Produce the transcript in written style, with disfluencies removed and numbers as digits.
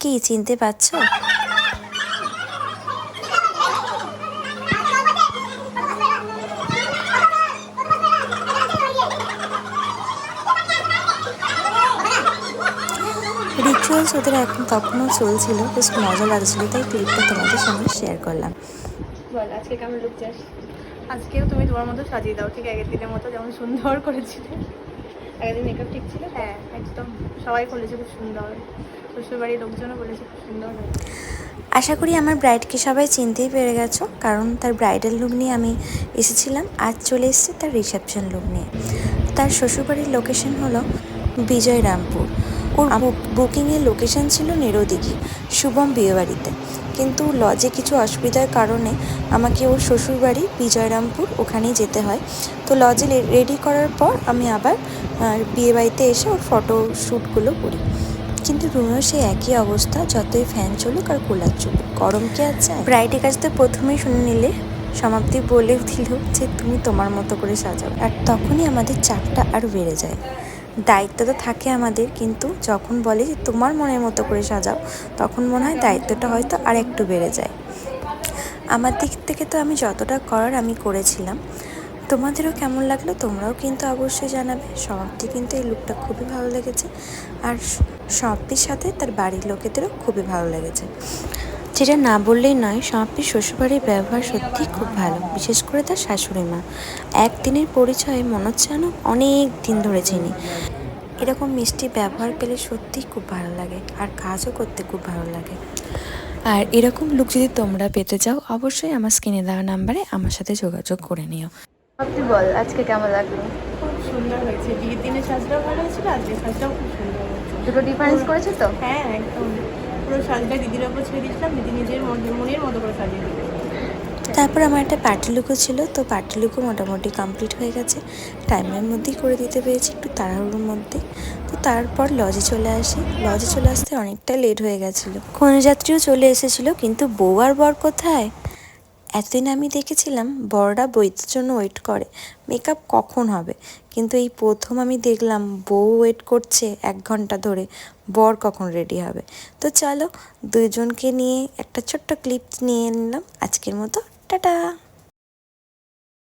কি চিনতে পারছো? রিচুয়ালস ওদের এখন তখনও চলছিল, বেশ মজা লাগছিল, তাই ক্লিপটা তোমাদের সামনে শেয়ার করলাম। বল আজকে কেমন লুক চাস? আজকেও তুমি তোমার মতো সাজিয়ে দাও, ঠিক আগের দিনের মতো যেমন সুন্দর করেছিলে। আগের দিন মেকআপ ঠিক ছিল? হ্যাঁ একদম, সবাই বলেছে খুব সুন্দর, শ্বশুরবাড়ির লোকজনও বলেছে খুব সুন্দর হয়েছে। আশা করি আমার ব্রাইডকে সবাই চিনতেই পেরে গেছো, কারণ তার ব্রাইডাল লুক নিয়ে আমি এসেছিলাম, আজ চলে এসেছি তার রিসেপশন লুক নিয়ে। তার শ্বশুরবাড়ির লোকেশন হলো বিজয়রামপুর। ওর বুকিংয়ের লোকেশন ছিল নেরোদিঘি শুভম বিয়েবাড়িতে, কিন্তু লজে কিছু অসুবিধার কারণে আমাকে ওর শ্বশুরবাড়ি বিজয়রামপুর ওখানেই যেতে হয়। তো লজে রেডি করার পর আমি আবার বিয়েবাড়িতে এসে ওর ফটো শ্যুটগুলো করি। কিন্তু রুমেও সেই একই অবস্থা, যতই ফ্যান চলুক আর কুলার চলুক, গরম কে আছে। ব্রাইডের কাছে তো প্রথমেই শুনে নিলে সমাপ্তি বলে দিল যে তুমি তোমার মতো করে সাজাও, আর তখনই আমাদের চাপটা আরও বেড়ে যায়। দায়িত্ব তো থাকে আমাদের, কিন্তু যখন বলে যে তোমার মনের মতো করে সাজাও, তখন মনে হয় দায়িত্বটা হয়তো আর একটু বেড়ে যায়। আমার দিক থেকে তো আমি যতটা করার আমি করেছিলাম। তোমাদেরও কেমন লাগলো তোমরাও কিন্তু অবশ্যই জানাবে। সমাপ্তি কিন্তু এই লুকটা খুবই ভালো লেগেছে, আর সমাপ্তির সাথে তার বাড়ির লোকেদেরও খুবই ভালো লেগেছে। যেটা না বললেই নয়, সমাপ্তির শ্বশুরবাড়ির ব্যবহার সত্যিই খুব ভালো, বিশেষ করে তার শাশুড়ি মা। একদিনের পরিচয়ে মনে হচ্ছে যেন অনেক দিন ধরে চিনি। এরকম মিষ্টি ব্যবহার পেলে সত্যিই খুব ভালো লাগে, আর কাজও করতে খুব ভালো লাগে। আর এরকম লুক যদি তোমরা পেতে চাও, অবশ্যই আমার স্ক্রিনে দেওয়া নাম্বারে আমার সাথে যোগাযোগ করে নিও। সত্যি বল আজকে কেমন লাগলো? খুব সুন্দর হয়েছে, বিয়ের দিনের সাজটাও ভালো হয়েছিল, আজকের সাজটাও খুব সুন্দর হয়েছে। দুটো ডিফারেন্স করেছে তো? হ্যাঁ একদম, পুরো সাজটা দিদির ওপর ছেড়ে দিয়েছিলাম, দিদি নিজের মনের মতো করে সাজিয়ে দিতে। তারপর আমার একটা পার্টি লুকও ছিল, তো পার্টি লুকও মোটামুটি কমপ্লিট হয়ে গেছে। টাইমের মধ্যেই করে দিতে পেরেছি, একটু তাড়াহুড়োর মধ্যে। তো তারপর লজে চলে আসি। লজে চলে আসতে অনেকটা লেট হয়ে গেছিলো, কন্যাযাত্রীও চলে এসেছিলো, কিন্তু বউ আর বর কোথায়? এতদিন আমি দেখেছিলাম বররা বইয়ের জন্য ওয়েট করে, মেকআপ কখন হবে, কিন্তু এই প্রথম আমি দেখলাম বউ ওয়েট করছে 1 ঘন্টা ধরে, বর কখন রেডি হবে। তো চলো দুজনকে নিয়ে একটা ছোট্ট ক্লিপ নিয়ে নিলাম। আজকের মতো টাটা।